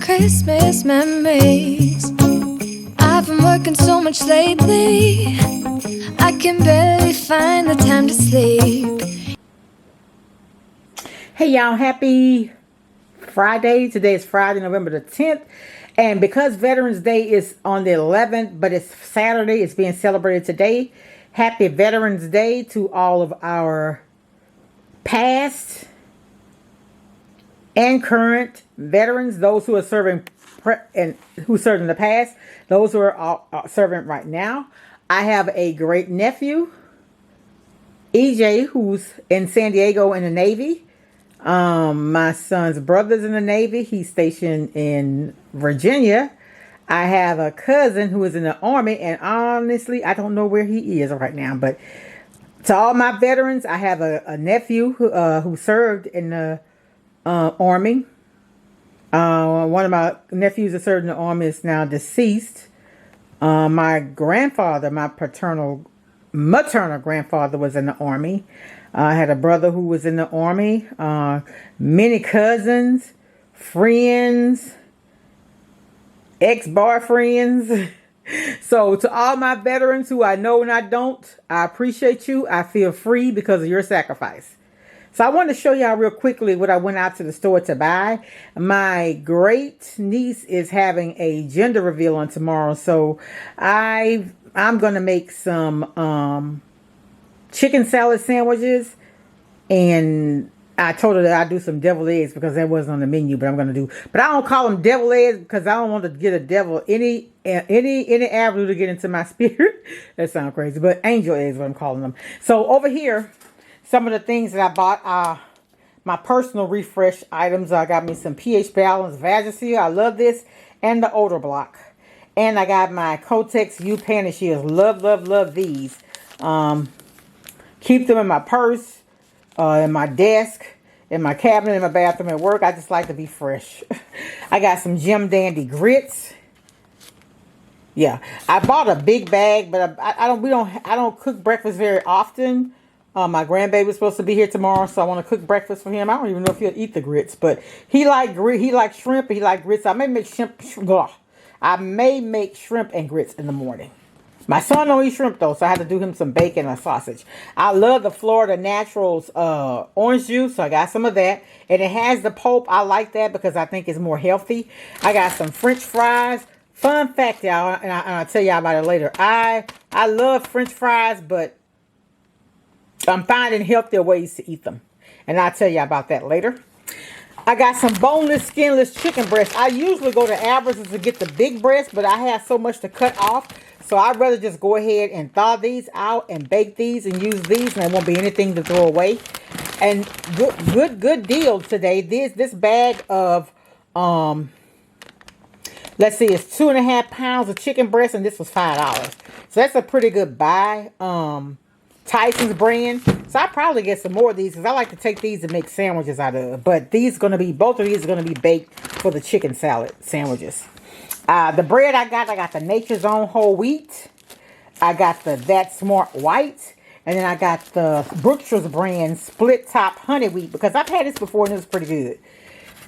Christmas memories. I've been working so much lately, I can barely find the time to sleep. Hey y'all, happy Friday. Today is Friday, November the 10th. And because Veterans Day is on the 11th, but it's Saturday, it's being celebrated today. Happy Veterans Day to all of our past and current veterans, those who are serving and who served in the past, those who are serving right now. I have a great nephew, EJ, who's in San Diego in the Navy. My son's brother's in the Navy. He's stationed in Virginia. I have a cousin who is in the Army, and honestly, I don't know where he is right now. But to all my veterans, I have a nephew who served in the Army. One of my nephews that served in the Army is now deceased. My grandfather, my maternal grandfather, was in the Army. I had a brother who was in the Army. Many cousins, friends, ex-boyfriends. So to all my veterans who I know and I don't, I appreciate you. I feel free because of your sacrifice. So I want to show y'all real quickly what I went out to the store to buy. My great niece is having a gender reveal on tomorrow. So I'm going to make some chicken salad sandwiches, and I told her that I'd do some deviled eggs because that wasn't on the menu, but I'm going to do. But I don't call them deviled eggs because I don't want to get a devil any avenue to get into my spirit. That sounds crazy, but angel eggs is what I'm calling them. So over here, some of the things that I bought are my personal refresh items. I got me some pH Balance Vagisil. I love this, and the odor block. And I got my Kotex U Panty Shields. Love these. Keep them in my purse, in my desk, in my cabinet, in my bathroom at work. I just like to be fresh. I got some Jim Dandy grits. Yeah, I bought a big bag, but I don't cook breakfast very often. My grandbaby's supposed to be here tomorrow, so I want to cook breakfast for him. I don't even know if he'll eat the grits, but he likes shrimp, and he likes grits. I may make shrimp and grits in the morning. My son don't eat shrimp though, so I had to do him some bacon and sausage. I love the Florida Naturals orange juice, so I got some of that. And it has the pulp. I like that because I think it's more healthy. I got some French fries. Fun fact, y'all, and I'll tell y'all about it later. I love French fries, but I'm finding healthier ways to eat them. And I'll tell you about that later. I got some boneless, skinless chicken breasts. I usually go to Albertsons to get the big breast, but I have so much to cut off. So I'd rather just go ahead and thaw these out and bake these and use these, and there won't be anything to throw away. And good deal today. This bag of, let's see, it's 2.5 pounds of chicken breast, and this was $5. So that's a pretty good buy. Tyson's brand. So I probably get some more of these because I like to take these and make sandwiches out of. But both of these are going to be baked for the chicken salad sandwiches. The bread I got the Nature's Own whole wheat. I got the That Smart white. And then I got the Brookshires brand split top honey wheat because I've had this before and it was pretty good.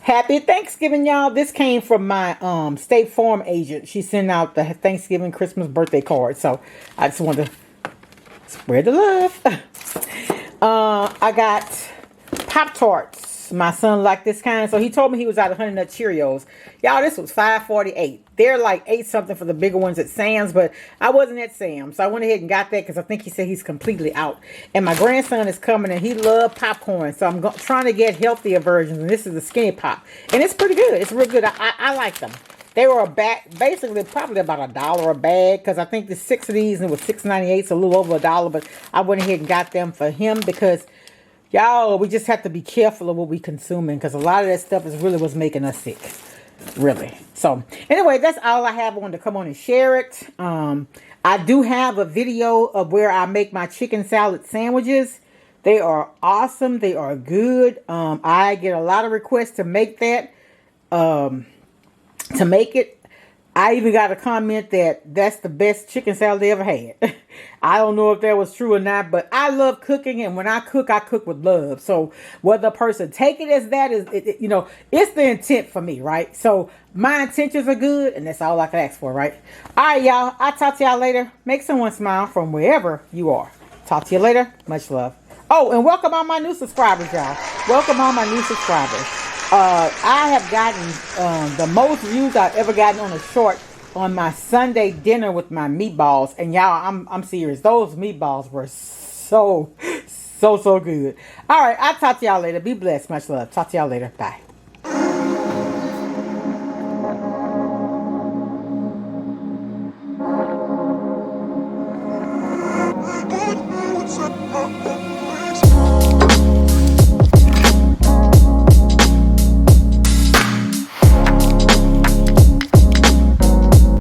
Happy Thanksgiving, y'all. This came from my State Farm agent. She sent out the Thanksgiving, Christmas, birthday card. So I just wanted to spread the love. I got Pop-Tarts. My son liked this kind, so he told me he was out of Honey Nut Cheerios. Y'all, this was $5.48. They're like $8 something for the bigger ones at Sam's, but I wasn't at Sam's, so I went ahead and got that because I think he said he's completely out. And my grandson is coming, and he loves popcorn, so I'm trying to get healthier versions, and this is the Skinny Pop. And it's pretty good. It's real good. I like them. They were basically probably about $1 a bag because I think the 6 of these and it was $6.98, so a little over $1. But I went ahead and got them for him because, y'all, we just have to be careful of what we consuming because a lot of that stuff is really what's making us sick, really. So anyway, that's all I have. I wanted to come on and share it. I do have a video of where I make my chicken salad sandwiches. They are awesome. They are good. I get a lot of requests to make that. To make it, I even got a comment that that's the best chicken salad they ever had. I don't know if that was true or not, but I love cooking, and when I cook with love. So whether a person take it as that is, it's the intent for me, right? So my intentions are good, and that's all I can ask for, right? All right, y'all. I'll talk to y'all later. Make someone smile from wherever you are. Talk to you later. Much love. Oh, and welcome all my new subscribers, y'all. Welcome all my new subscribers. I have gotten the most views I've ever gotten on a short on my Sunday dinner with my meatballs, and y'all, I'm serious. Those meatballs were so good. All right, I'll talk to y'all later. Be blessed. Much love. Talk to y'all later. Bye.